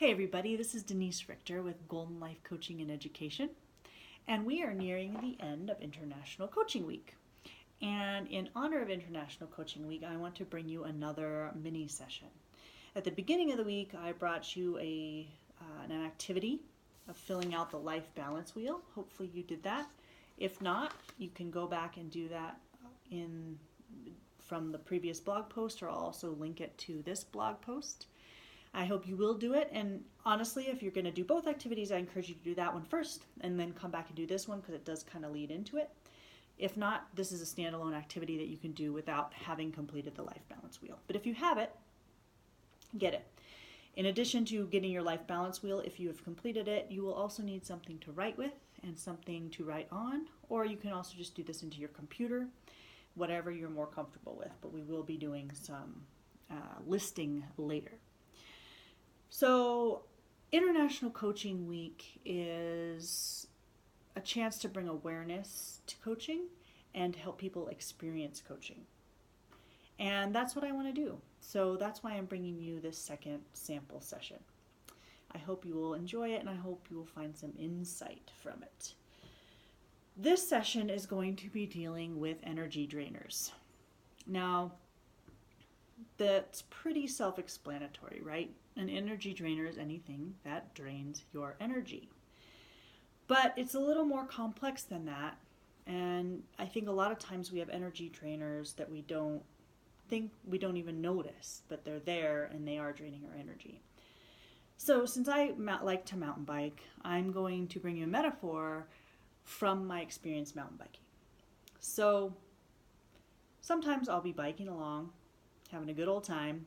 Hey everybody, this is Denise Richter with Golden Life Coaching and Education, and we are nearing the end of International Coaching Week. And in honor of International Coaching Week, I want to bring you another mini session. At the beginning of the week, I brought you an activity of filling out the life balance wheel. Hopefully you did that. If not, you can go back and do that from the previous blog post, or I'll also link it to this blog post. I hope you will do it, and honestly, if you're going to do both activities, I encourage you to do that one first and then come back and do this one because it does kind of lead into it. If not, this is a standalone activity that you can do without having completed the life balance wheel. But if you have it, get it. In addition to getting your life balance wheel, if you have completed it, you will also need something to write with and something to write on, or you can also just do this into your computer, whatever you're more comfortable with, but we will be doing some listing later. So International Coaching Week is a chance to bring awareness to coaching and to help people experience coaching. And that's what I want to do. So that's why I'm bringing you this second sample session. I hope you will enjoy it, and I hope you will find some insight from it. This session is going to be dealing with energy drainers. Now, that's pretty self-explanatory, right? An energy drainer is anything that drains your energy. But it's a little more complex than that. And I think a lot of times we have energy drainers that we don't even notice, but they're there and they are draining our energy. So since I like to mountain bike, I'm going to bring you a metaphor from my experience mountain biking. So sometimes I'll be biking along, having a good old time,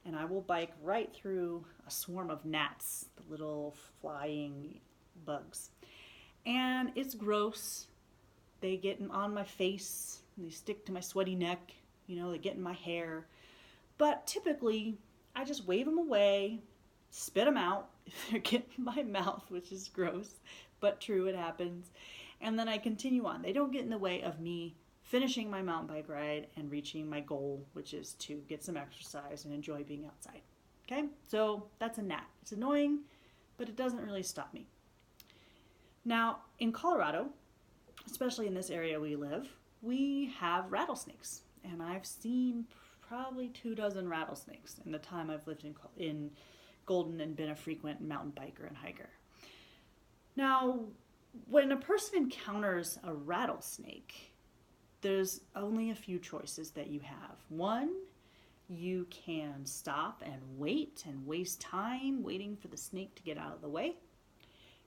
and I will bike right through a swarm of gnats, the little flying bugs. And it's gross. They get on my face, and they stick to my sweaty neck, they get in my hair. But typically, I just wave them away, spit them out if they're getting in my mouth, which is gross, but true, it happens. And then I continue on. They don't get in the way of me finishing my mountain bike ride and reaching my goal, which is to get some exercise and enjoy being outside. Okay, so that's a gnat. It's annoying, but it doesn't really stop me. Now, in Colorado, especially in this area we live, we have rattlesnakes, and I've seen probably 24 rattlesnakes in the time I've lived in Golden and been a frequent mountain biker and hiker. Now, when a person encounters a rattlesnake, there's only a few choices that you have. One, you can stop and wait and waste time waiting for the snake to get out of the way.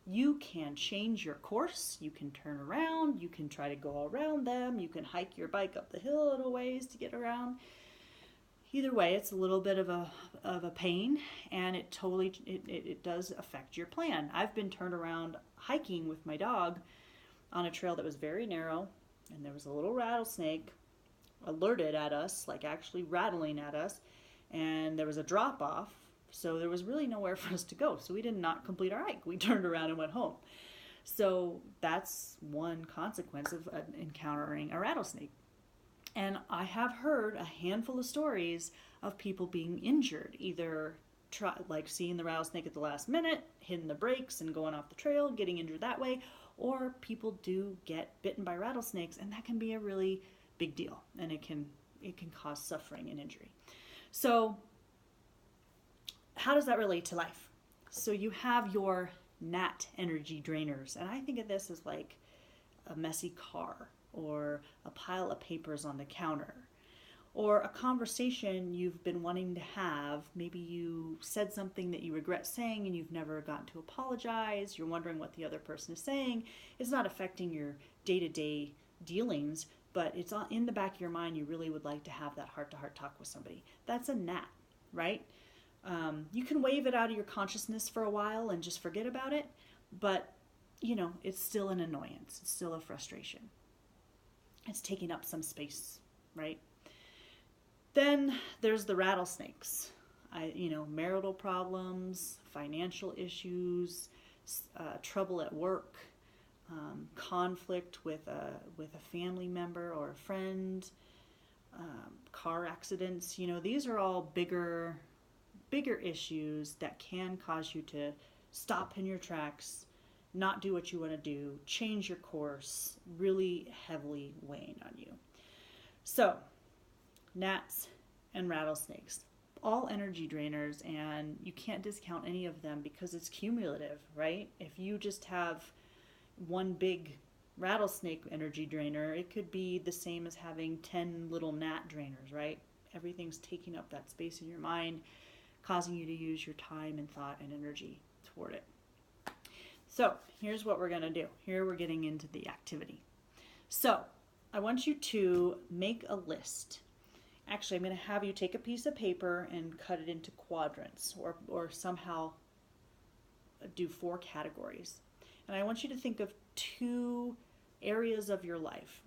You can change your course. You can turn around. You can try to go around them. You can hike your bike up the hill a little ways to get around. Either way, it's a little bit of a pain, and it does affect your plan. I've been turned around hiking with my dog on a trail that was very narrow, and there was a little rattlesnake alerted at us, like actually rattling at us, and there was a drop off, so there was really nowhere for us to go. So we did not complete our hike. We turned around and went home. So that's one consequence of encountering a rattlesnake. And I have heard a handful of stories of people being injured, either like seeing the rattlesnake at the last minute, hitting the brakes and going off the trail, getting injured that way, or people do get bitten by rattlesnakes, and that can be a really big deal, and it can cause suffering and injury. So how does that relate to life? So you have your gnat energy drainers, and I think of this as like a messy car, or a pile of papers on the counter, or a conversation you've been wanting to have. Maybe you said something that you regret saying and you've never gotten to apologize. You're wondering what the other person is saying. It's not affecting your day-to-day dealings, but it's in the back of your mind. You really would like to have that heart-to-heart talk with somebody. That's a gnat, right? You can wave it out of your consciousness for a while and just forget about it, but it's still an annoyance. It's still a frustration. It's taking up some space, right? Then there's the rattlesnakes. Marital problems, financial issues, trouble at work, conflict with a family member or a friend, car accidents. These are all bigger bigger issues that can cause you to stop in your tracks, not do what you want to do, change your course, really heavily weighing on you. So, gnats and rattlesnakes, all energy drainers, and you can't discount any of them because it's cumulative, right? If you just have one big rattlesnake energy drainer, it could be the same as having 10 little gnat drainers, right? Everything's taking up that space in your mind, causing you to use your time and thought and energy toward it. So here's what we're going to do. Here we're getting into the activity. So I want you to make a list. Actually, I'm going to have you take a piece of paper and cut it into quadrants, or somehow do 4 categories. And I want you to think of 2 areas of your life.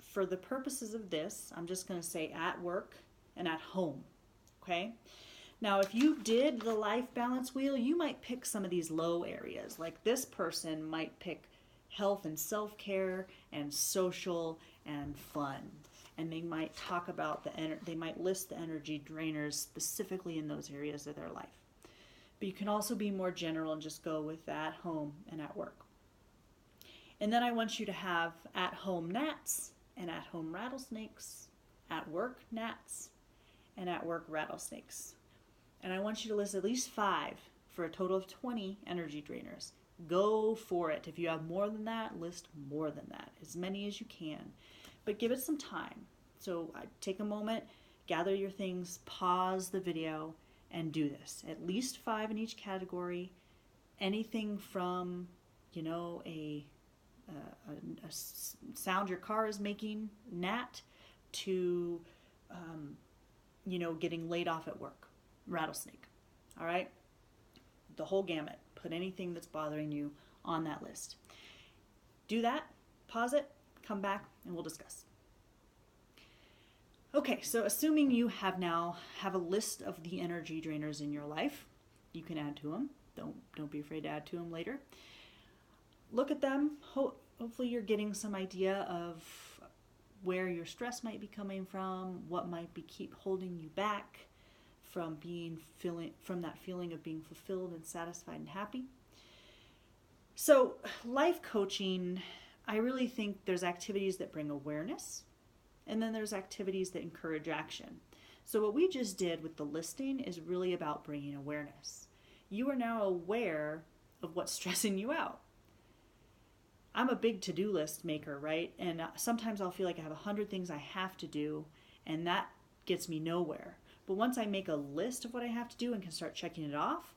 For the purposes of this, I'm just going to say at work and at home. Okay? Now, if you did the life balance wheel, you might pick some of these low areas. Like this person might pick health and self-care and social and fun. And they might talk about they might list the energy drainers specifically in those areas of their life. But you can also be more general and just go with at home and at work. And then I want you to have at home gnats and at home rattlesnakes, at work gnats, and at work rattlesnakes. And I want you to list at least 5 for a total of 20 energy drainers. Go for it. If you have more than that, list more than that, as many as you can. But give it some time. So take a moment, gather your things, pause the video, and do this. At least 5 in each category. Anything from, a sound your car is making, gnat, to, getting laid off at work, rattlesnake. All right? The whole gamut. Put anything that's bothering you on that list. Do that, pause it, come back, and we'll discuss. Okay, so assuming you have a list of the energy drainers in your life, you can add to them. Don't be afraid to add to them later. Look at them. Hopefully you're getting some idea of where your stress might be coming from, what might keep holding you back from that feeling of being fulfilled and satisfied and happy. So life coaching, I really think there's activities that bring awareness, and then there's activities that encourage action. So what we just did with the listing is really about bringing awareness. You are now aware of what's stressing you out. I'm a big to-do list maker, right? And sometimes I'll feel like I have 100 things I have to do, and that gets me nowhere. But once I make a list of what I have to do and can start checking it off,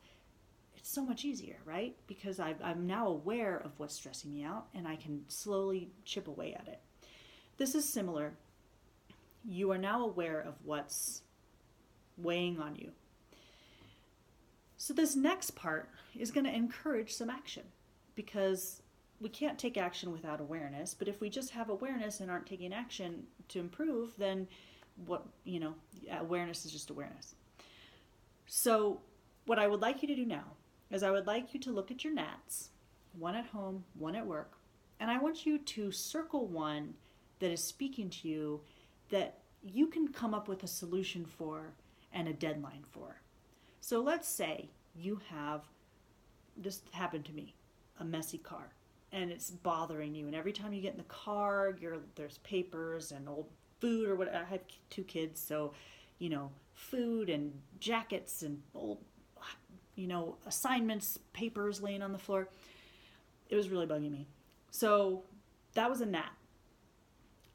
it's so much easier, right? Because I'm now aware of what's stressing me out, and I can slowly chip away at it. This is similar. You are now aware of what's weighing on you. So this next part is going to encourage some action, because we can't take action without awareness. But if we just have awareness and aren't taking action to improve, then awareness is just awareness. So what I would like you to do now is I would like you to look at your gnats, one at home, one at work, and I want you to circle one that is speaking to you that you can come up with a solution for and a deadline for. So let's say you have, this happened to me, a messy car, and it's bothering you, and every time you get in the car, there's papers and old food or what. I have 2 kids, so food and jackets and old assignments, papers laying on the floor. It was really bugging me. So that was a gnat.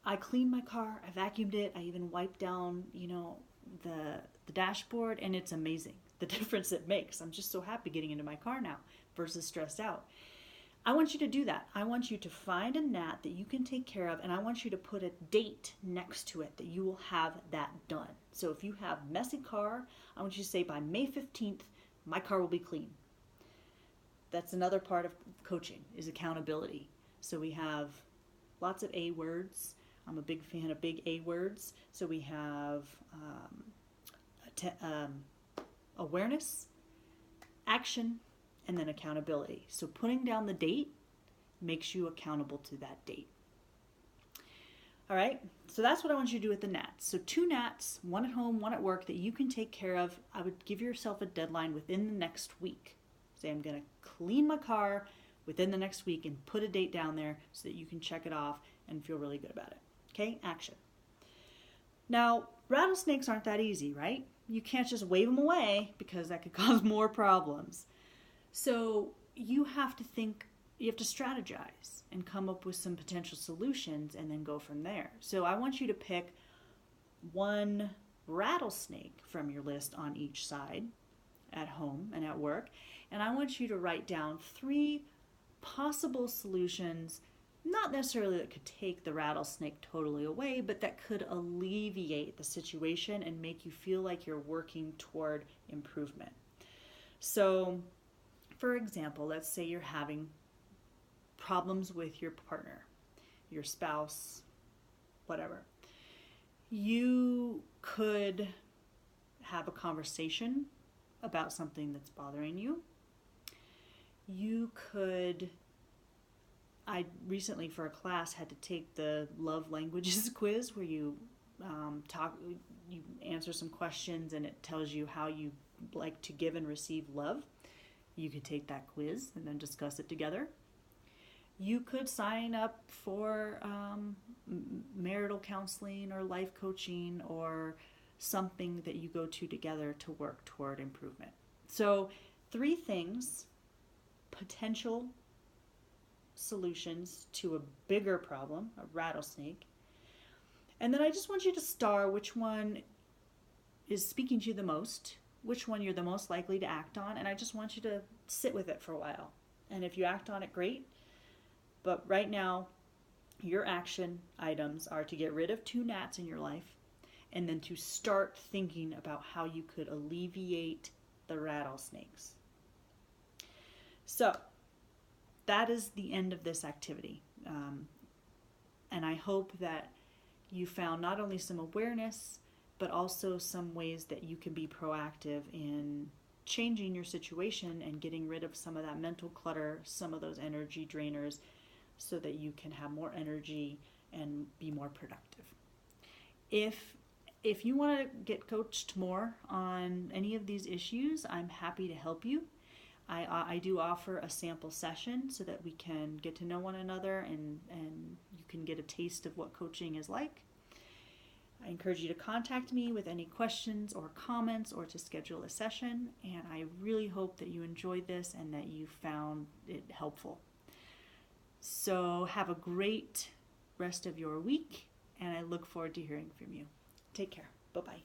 I cleaned my car, I vacuumed it, I even wiped down the dashboard, and it's amazing the difference it makes. I'm just so happy getting into my car now versus stressed out. I want you to do that. I want you to find a gnat that you can take care of, and I want you to put a date next to it that you will have that done. So if you have messy car, I want you to say by May 15th, my car will be clean. That's another part of coaching, is accountability. So we have lots of A words. I'm a big fan of big A words. So we have awareness, action, and then accountability. So putting down the date makes you accountable to that date. All right, so that's what I want you to do with the gnats. So 2 gnats, one at home, one at work, that you can take care of. I would give yourself a deadline within the next week. Say, I'm going to clean my car within the next week and put a date down there so that you can check it off and feel really good about it. Okay, action. Now, rattlesnakes aren't that easy, right? You can't just wave them away because that could cause more problems. So you have to think, you have to strategize and come up with some potential solutions and then go from there. So I want you to pick one rattlesnake from your list on each side, at home and at work, and I want you to write down 3 possible solutions, not necessarily that could take the rattlesnake totally away, but that could alleviate the situation and make you feel like you're working toward improvement. So, for example, let's say you're having problems with your partner, your spouse, whatever. You could have a conversation about something that's bothering you. You could, I recently for a class had to take the love languages quiz where you you answer some questions and it tells you how you like to give and receive love. You could take that quiz and then discuss it together. You could sign up for marital counseling or life coaching or something that you go to together to work toward improvement. So 3 things, potential solutions to a bigger problem, a rattlesnake. And then I just want you to star which one is speaking to you the most, which one you're the most likely to act on, and I just want you to sit with it for a while. And if you act on it, great. But right now, your action items are to get rid of 2 gnats in your life and then to start thinking about how you could alleviate the rattlesnakes. So that is the end of this activity. And I hope that you found not only some awareness, but also some ways that you can be proactive in changing your situation and getting rid of some of that mental clutter, some of those energy drainers, so that you can have more energy and be more productive. If you want to get coached more on any of these issues, I'm happy to help you. I do offer a sample session so that we can get to know one another and you can get a taste of what coaching is like. I encourage you to contact me with any questions or comments or to schedule a session, and I really hope that you enjoyed this and that you found it helpful. So have a great rest of your week, and I look forward to hearing from you. Take care. Bye-bye.